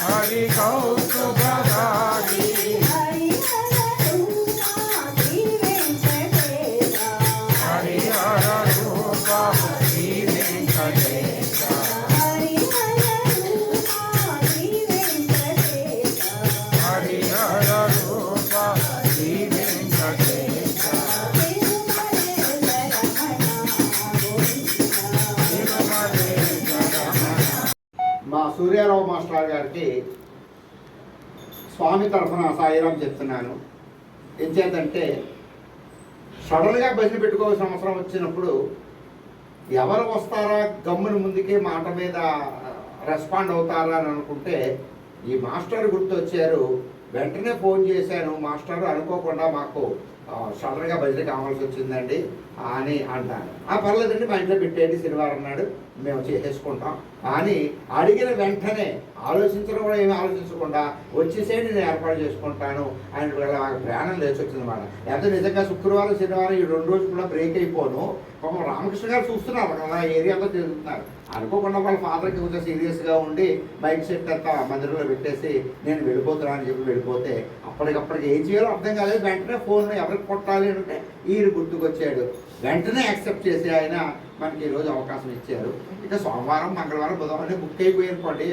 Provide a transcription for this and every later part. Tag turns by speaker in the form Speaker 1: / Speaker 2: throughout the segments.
Speaker 1: हरि कौतुकधारी हरिहर रूप श्री वेंकटेश हरिहर रूप श्री वेंकटेश
Speaker 2: మా సూర్యారావు మాస్టర్ గారికి స్వామి తరఫున సాయిరాం చెప్తున్నాను. ఎంచేతంటే సడన్గా భజన పెట్టుకోవాల్సిన అవసరం వచ్చినప్పుడు ఎవరు వస్తారా గమ్మున ముందుకే మాట మీద రెస్పాండ్ అవుతారా అని అనుకుంటే ఈ మాస్టర్ గుర్తొచ్చారు. వెంటనే ఫోన్ చేశాను, మాస్టర్ అనుకోకుండా మాకు సడన్గా భజన కావాల్సి వచ్చిందండి అని అంటాను. పర్లేదండి మా ఇంట్లో పెట్టేయండి, శనివారం నాడు మేము చేసేసుకుంటాం అని అడిగిన వెంటనే ఆలోచించడం కూడా ఏమీ ఆలోచించకుండా వచ్చేసేయండి నేను ఏర్పాటు చేసుకుంటాను ఆయన మాకు ప్రయాణం లేచి వచ్చిందన్నమాట. ఎంత నిజంగా శుక్రవారం శనివారం ఈ 2 రోజులు కూడా బ్రేక్ అయిపోను. పాపం రామకృష్ణ గారు చూస్తున్నారు కదా, ఏరియాలో తిరుగుతున్నారు. అనుకోకుండా వాళ్ళ ఫాదర్కి కొంచెం సీరియస్గా ఉండి మైక్ సెట్ అంతా మందిరంలో పెట్టేసి నేను వెళ్ళిపోతున్నా అని చెప్పి వెళ్ళిపోతే అప్పటికప్పటికి ఏం చేయాలో అర్థం కాలేదు. వెంటనే ఫోన్ ఎవరికి కొట్టాలి అంటే ఈయన గుర్తుకొచ్చాడు. వెంటనే యాక్సెప్ట్ చేసి ఆయన మనకి ఈరోజు అవకాశం ఇచ్చారు. ఇక సోమవారం మంగళవారం బుధవారం బుక్ అయిపోయి అనుకోండి,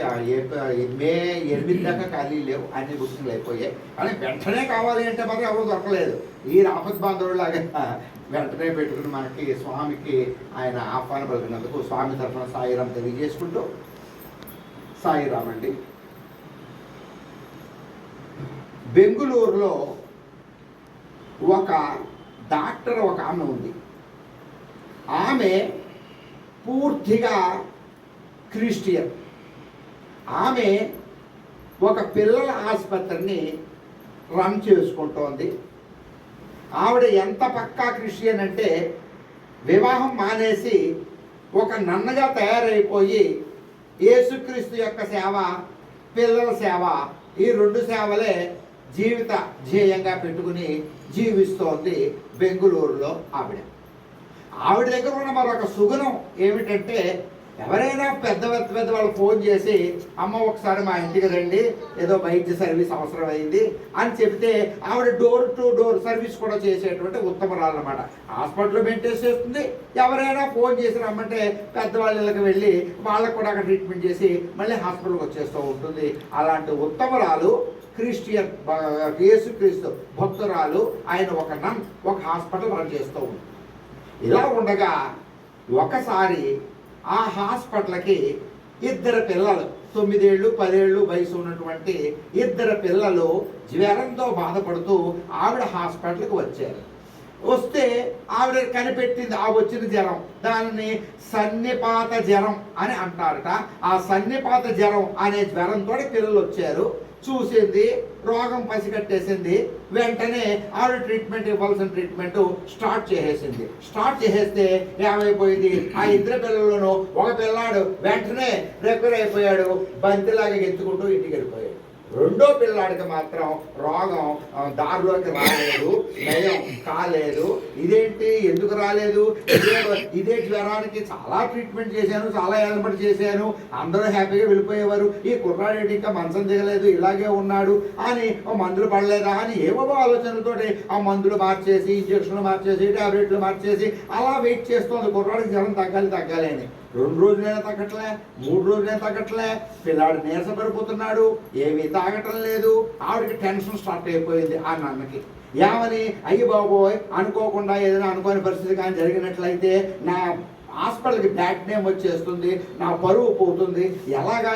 Speaker 2: మే 8 దాకా ఖాళీ లేవు, అన్ని బుకింగ్లు అయిపోయాయి. కానీ వెంటనే కావాలి అంటే మాత్రం ఎవరు దొరకలేదు. ఈ ఆపద్ బాంధవులాగా వెంటనే పెట్టుకుని మనకి స్వామికి ఆయన ఆహ్వానం పలికినందుకు స్వామి తరఫున సాయిరాం తెలియజేసుకుంటూ సాయిరాం అండి. బెంగుళూరులో ఒక డాక్టర్ ఒక ఆమె ఉంది. ఆమె పూర్తిగా క్రిస్టియన్. ఆమె ఒక పిల్లల ఆసుపత్రిని రన్ చేసుకుంటోంది. ఆవిడ ఎంత పక్కా క్రిస్టియన్ అంటే వివాహం మానేసి ఒక నన్నగా తయారైపోయి యేసుక్రీస్తు యొక్క సేవ, పిల్లల సేవ, ఈ 2 సేవలే జీవిత ధ్యేయంగా పెట్టుకుని జీవిస్తోంది బెంగుళూరులో ఆవిడ దగ్గర ఉన్న మరొక సుగుణం ఏమిటంటే ఎవరైనా పెద్ద వాళ్ళు ఫోన్ చేసి అమ్మ ఒకసారి మా ఇంటికి రండి, ఏదో వైద్య సర్వీస్ అవసరం అయింది అని చెప్తే ఆవిడ డోర్ టు డోర్ సర్వీస్ కూడా చేసేటువంటి ఉత్తమరాలు అన్నమాట. హాస్పిటల్లో మెయింటైన్ చేస్తుంది. ఎవరైనా ఫోన్ చేసి రమ్మంటే పెద్దవాళ్ళకి వెళ్ళి వాళ్ళకు కూడా అక్కడ ట్రీట్మెంట్ చేసి మళ్ళీ హాస్పిటల్కి వచ్చేస్తూ ఉంటుంది. అలాంటి ఉత్తమరాలు క్రిస్టియన్ యేసుక్రీస్తు భక్తురాలు ఆయన ఒక హాస్పిటల్ రన్ చేస్తూ ఉంది. ఇలా ఉండగా ఒకసారి ఆ హాస్పిటల్కి 2 పిల్లలు 9 ఏళ్ళు 10 ఏళ్ళు వయసు ఉన్నటువంటి 2 పిల్లలు జ్వరంతో బాధపడుతూ ఆవిడ హాస్పిటల్కి వచ్చారు. వస్తే ఆవిడ కనిపెట్టింది ఆ వచ్చిన జ్వరం, దానిని సన్నిపాత జ్వరం అని అంటారట. ఆ సన్నిపాత జ్వరం అనే జ్వరంతో పిల్లలు వచ్చారు. చూసింది, రోగం పసిగట్టేసింది. వెంటనే ఆవిడ ట్రీట్మెంట్ ఇవ్వాల్సిన ట్రీట్మెంట్ స్టార్ట్ చేసేస్తే ఏమైపోయింది, ఆ 2 పిల్లలను ఒక పిల్లాడు వెంటనే రికవర్ అయిపోయాడు, బంతిలాగా ఎత్తుకుంటూ ఇంటికి వెళ్ళిపోయాడు. 2వ పిల్లాడికి మాత్రం రోగం దారిలోకి రాలేదు, నయం కాలేదు. ఇదేంటి, ఎందుకు రాలేదు? ఇదే జ్వరానికి చాలా ట్రీట్మెంట్ చేశాను, చాలా ఏర్పాటు చేశాను, అందరూ హ్యాపీగా వెళ్ళిపోయేవారు. ఈ కుర్రాడేటి ఇంకా మంచం దిగలేదు, ఇలాగే ఉన్నాడు అని మందులు పడలేదా అని ఏవో ఆలోచనలతోటి ఆ మందులు మార్చేసి, ఇంజక్షన్లు మార్చేసి, టాబ్లెట్లు మార్చేసి అలా వెయిట్ చేస్తోంది. కుర్రాడికి జ్వరం తగ్గాలి అని 2 రోజులైనా తగ్గట్లే, 3 రోజులైనా తగ్గట్లే. పిల్లాడు నీరస పడిపోతున్నాడు, ఏమీ తాగటం లేదు. ఆవిడకి టెన్షన్ స్టార్ట్ అయిపోయింది ఆ నాన్నకి. ఏమని, అయ్యి బాబోయ్ అనుకోకుండా ఏదైనా అనుకోని పరిస్థితి కానీ జరిగినట్లయితే నా హాస్పిటల్కి బ్యాడ్ నేమ్ వచ్చేస్తుంది, నా పరువు పోతుంది, ఎలాగా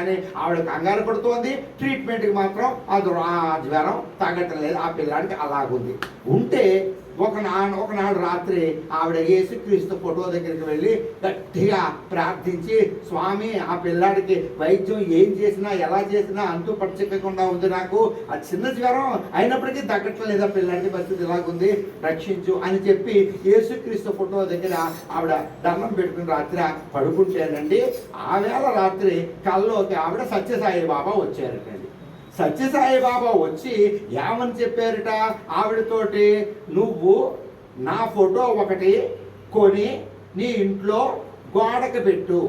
Speaker 2: అని ఆవిడ కంగారు పడుతోంది. ట్రీట్మెంట్కి మాత్రం ఆ జ్వరం తగ్గటం లేదు. ఆ పిల్లాడికి అలాగుంది. ఉంటే ఒకనాడు రాత్రి ఆవిడ యేసుక్రీస్తు ఫోటో దగ్గరికి వెళ్ళి గట్టిగా ప్రార్థించి, స్వామి ఆ పిల్లాడికి వైద్యం ఏం చేసినా ఎలా చేసినా అంతు పట్టించకుండా ఉంది, నాకు ఆ చిన్న జ్వరం అయినప్పటికీ తగ్గట్లేదు, లేదా పిల్లాడికి పరిస్థితి ఇలాగుంది, రక్షించు అని చెప్పి యేసుక్రీస్తు ఫోటో దగ్గర ఆవిడ దండం పెట్టుకుని రాత్రి పడుకుంటేనండి, ఆ వేళ రాత్రి కల్లోకి ఆవిడ సత్యసాయి బాబా వచ్చారటండి. సత్యసాయి బాబా వచ్చి ఏమని చెప్పారట ఆవిడతోటి, నువ్వు నా ఫోటో ఒకటి కొని నీ ఇంట్లో గోడకు పెట్టు,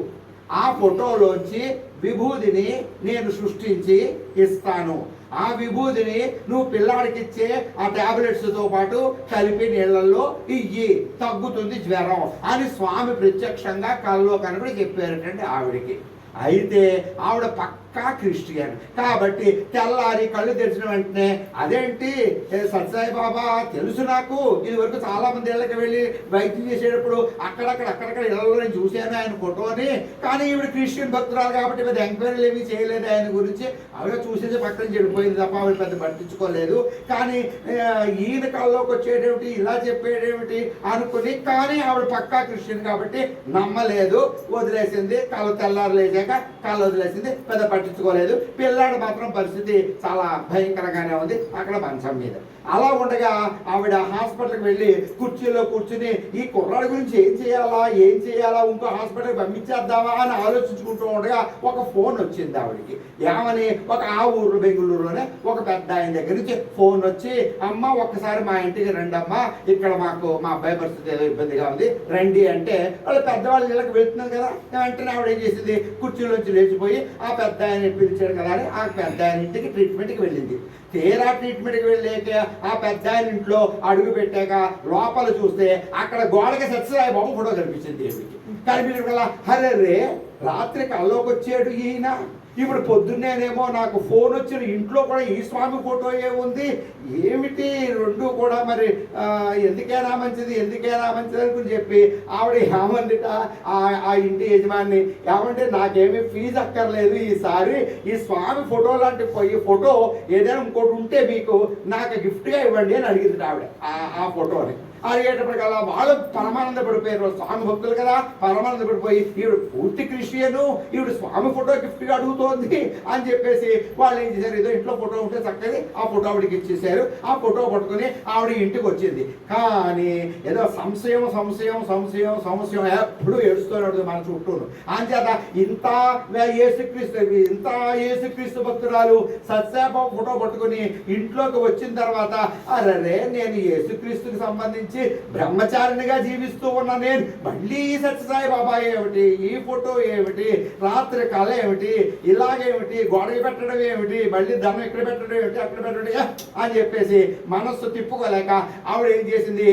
Speaker 2: ఆ ఫోటోలోంచి విభూదిని నేను సృష్టించి ఇస్తాను, ఆ విభూదిని నువ్వు పిల్లాడికి ఇచ్చే ఆ టాబ్లెట్స్తో పాటు కలిపి నీళ్ళల్లో ఇయ్యి, తగ్గుతుంది జ్వరం అని స్వామి ప్రత్యక్షంగా కల్లో కనుక చెప్పారటండి ఆవిడికి. అయితే ఆవిడ పక్కా క్రిస్టియన్ కాబట్టి తెల్లారి కళ్ళు తెరిచిన వెంటనే, అదేంటి సత్యసాయి బాబా తెలుసు నాకు, ఇది వరకు చాలా మంది ఇళ్ళకి వెళ్ళి వైద్యం చేసేటప్పుడు అక్కడక్కడ ఇళ్ళలో నేను చూశాను ఆయన ఫోటోని, కానీ ఈవిడ క్రిస్టియన్ భక్తురాలు కాబట్టి పెద్ద ఎంక్వైరీలు ఏమీ చేయలేదు ఆయన గురించి, ఆవిడ చూసేది పక్కన చెడిపోయింది తప్ప ఆవిడ పెద్ద పట్టించుకోలేదు. కానీ ఈయన కల్లోకి వచ్చేటేమిటి, ఇలా చెప్పేటేమిటి అనుకుని, కానీ ఆవిడ పక్కా క్రిస్టియన్ కాబట్టి నమ్మలేదు, వదిలేసింది. తెల్లారు లేచాక కళ్ళు వదిలేసింది, పెద్ద పట్టించుకోలేదు. పిల్లాడు మాత్రం పరిస్థితి చాలా భయంకరంగానే ఉంది అక్కడ మంచం మీద. అలా ఉండగా ఆవిడ హాస్పిటల్కి వెళ్ళి కుర్చీలో కూర్చుని ఈ కుర్రాడి గురించి ఏం చేయాలా ఇంకో హాస్పిటల్కి పంపించేద్దామా అని ఆలోచించుకుంటూ ఉండగా ఒక ఫోన్ వచ్చింది ఆవిడకి. ఏమని, ఆ ఊరు బెంగళూరులోనే ఒక పెద్ద ఆయన దగ్గర నుంచి ఫోన్ వచ్చి, అమ్మ ఒక్కసారి మా ఇంటికి రండి అమ్మా, ఇక్కడ మాకు మా అబ్బాయి పరిస్థితి ఏదో ఇబ్బందిగా ఉంది రండి అంటే, వాళ్ళు పెద్దవాళ్ళ ఇళ్ళకి వెళ్తున్నారు కదా. వెంటనే ఆవిడ ఏం చేసింది, కుర్చీలోంచి లేచిపోయి ఆ పెద్ద ఆయన పిలిచాడు కదా అని ఆ పెద్ద ఆయన ఇంటికి ట్రీట్మెంట్కి వెళ్ళింది. తీరా ట్రీట్మెంట్కి వెళ్ళాక ఆ పెద్ద ఆయన ఇంట్లో అడుగు పెట్టాక లోపల చూస్తే అక్కడ గోడకి సత్యసాయి బాబు ఫోటో కనిపించింది. కనిపించడం హరే రాత్రి కల్లోకి వచ్చాడు ఈయన, ఇప్పుడు పొద్దున్నేనేమో నాకు ఫోన్ వచ్చిన ఇంట్లో కూడా ఈ స్వామి ఫోటో ఏముంది, ఏమిటి రెండు కూడా, మరి ఎందుకైనా మంచిది అనుకుని చెప్పి ఆవిడ ఏమందిట ఆ ఇంటి యజమాని, ఏమంటే నాకేమీ ఫీజు అక్కర్లేదు, ఈసారి ఈ స్వామి ఫోటో లాంటి ఈ ఫోటో ఏదైనా ఇంకోటి ఉంటే మీకు నాకు గిఫ్ట్గా ఇవ్వండి అని అడిగింది ఆవిడ ఆ ఫోటోని. అడిగేటప్పటికల్లా వాళ్ళు పరమానంద పడిపోయారు, స్వామి భక్తులు కదా, పరమానంద పడిపోయి ఈవిడ పూర్తి క్రిస్టియను, ఈవిడ స్వామి ఫోటో గిఫ్ట్గా అడుగుతోంది అని చెప్పేసి వాళ్ళు ఏం చేశారు, ఏదో ఇంట్లో ఫోటో ఉంటే చక్కది ఆ ఫోటో ఆవిడకి ఇచ్చేసారు. ఆ ఫోటో పట్టుకుని ఆవిడ ఇంటికి వచ్చింది. కానీ ఏదో సంశయం ఎప్పుడు ఏడుస్తూనే మన చుట్టూను. అంచేత ఇంత యేసుక్రీస్తు భక్తురాలు సత్యసాయి ఫోటో పట్టుకుని ఇంట్లోకి వచ్చిన తర్వాత, అరే నేను యేసుక్రీస్తుకి సంబంధించి బ్రహ్మచారినిగా జీవిస్తూ ఉన్నా, నేను మళ్ళీ సత్యసాయి బాబా ఏమిటి, ఈ ఫోటో ఏమిటి, రాత్రి కళ ఏమిటి, ఇలాగేమిటి, గోడకి పెట్టడం ఏమిటి, మళ్ళీ ధనం ఇక్కడ పెట్టడం ఏమిటి, అక్కడ పెట్టడం అని చెప్పేసి మనస్సు తిప్పుకోలేక ఆవిడ ఏం చేసింది,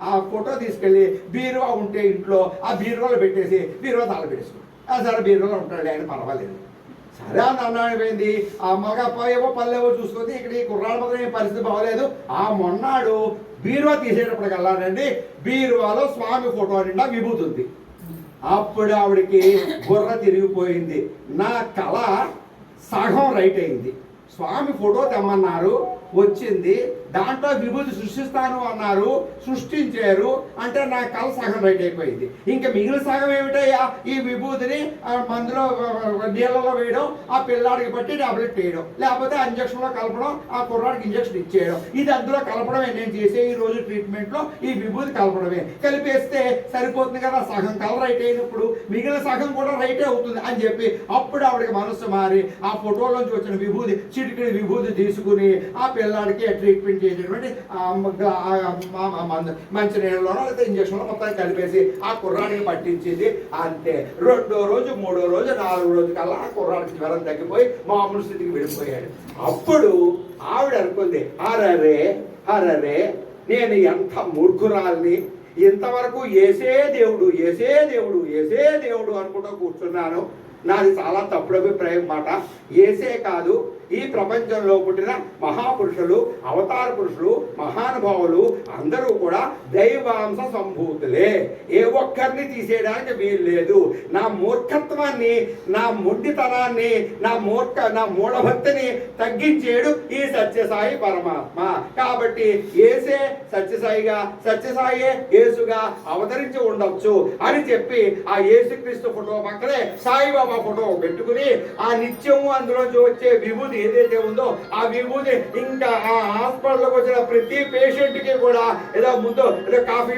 Speaker 2: ఆ ఫోటో తీసుకెళ్ళి బీరువా ఉంటే ఇంట్లో ఆ బీరువాలో పెట్టేసి బీరువా తాళ పెట్టేసుకుంది. సరే బీరువాలో ఉంటాడు ఆయన, పర్వాలేదు. సరే అన్నాడిపోయింది. ఆ మగ ఏవో పల్లెవో చూసుకుంది, ఇక్కడ ఈ కుర్రాడు మాత్రం ఏం పరిస్థితి బాగోలేదు. ఆ మొన్నాడు బీరువా తీసేటప్పటికి వెళ్ళాలండి, బీరువాలో స్వామి ఫోటో నిండా విభూతుంది. అప్పుడు ఆవిడకి బుర్ర తిరిగిపోయింది. నా కళ సగం రైట్ అయింది. స్వామి ఫోటో తెమ్మన్నారు, వచ్చింది, దాంట్లో విభూతి సృష్టిస్తాను అన్నారు, సృష్టించారు, అంటే నా కళ సగం రైట్ అయిపోయింది. ఇంకా మిగిలిన సగం ఏమిటయ్యా, ఈ విభూతిని మందులో నీళ్ళలో వేయడం, ఆ పిల్లాడికి బట్టి టాబ్లెట్ వేయడం, లేకపోతే ఇంజక్షన్లో కలపడం, ఆ కుర్రాడికి ఇంజక్షన్ ఇచ్చేయడం, ఇది అందులో కలపడమే నేను చేసే ఈ రోజు ట్రీట్మెంట్లో, ఈ విభూతి కలపడమే. కలిపేస్తే సరిపోతుంది కదా, సగం కళ రైట్ అయినప్పుడు మిగిలిన సగం కూడా రైటే అవుతుంది అని చెప్పి అప్పుడు ఆవిడకి మనస్సు మారి ఆ ఫోటోలోంచి వచ్చిన విభూతి, చిటికిడి విభూతి తీసుకుని ఆ పిల్లాడికి ట్రీట్మెంట్ చేసేటువంటి మంచినీళ్ళలోనో లేకపోతే ఇంజక్షన్లో మొత్తం కలిపేసి ఆ కుర్రాడికి పట్టించింది. అంతే, 2వ రోజు 3వ రోజు 4వ రోజు కల్లా ఆ కుర్రాడికి జ్వరం తగ్గిపోయి మామూలు స్థితికి వెళ్ళిపోయాడు. అప్పుడు ఆవిడ అనుకుంది, అరే నేను ఎంత మూర్ఖురాల్ని, ఇంతవరకు ఏసే దేవుడు అనుకుంటూ కూర్చున్నాను. నాది చాలా తప్పుడు అభిప్రాయం మాట. ఏసే కాదు, ఈ ప్రపంచంలో పుట్టిన మహాపురుషులు, అవతార పురుషులు, మహానుభావులు అందరూ కూడా దైవాంశ సంభూతులే. ఏ ఒక్కరిని తీసేయడానికి వీలు లేదు. నా మూర్ఖత్వాన్ని, నా మొండితనాన్ని, నా మూఢభక్తిని తగ్గించేడు ఈ సత్యసాయి పరమాత్మ. కాబట్టి యేసే సత్యసాయిగా, సత్యసాయే యేసుగా అవతరించి ఉండొచ్చు అని చెప్పి ఆ యేసుక్రీస్తు ఫోటో పక్కనే సాయిబాబా ఫోటో పెట్టుకుని ఆ నిత్యము అందులోంచి వచ్చే విభూతి ఏదైతే ఉందో ఆ విభూతి ఇంకా ఆ హాస్పిటల్కి వచ్చిన ప్రతి పేషెంట్ కి కూడా ఏదో ముందు ఏదో కాఫీ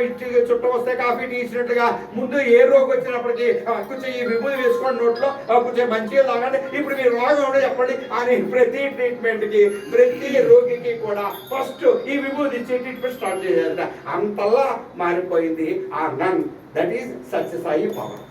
Speaker 2: ఇచ్చి చుట్టం వస్తే కాఫీ టీ ఇచ్చినట్టుగా ముందు ఏ రోగం వచ్చినప్పటికీ కొంచెం ఈ విభూతి వేసుకోండి నోట్లో, కొంచెం మంచిగా తాగండి, ఇప్పుడు మీ రోగం ఉండో చెప్పండి అని ప్రతి ట్రీట్మెంట్ కి ప్రతి రోగికి కూడా ఫస్ట్ ఈ విభూతి ఇచ్చే ట్రీట్మెంట్ స్టార్ట్ చేయాలంట. అంతలా మారిపోయింది ఆ nun. That is Sathya Sai power.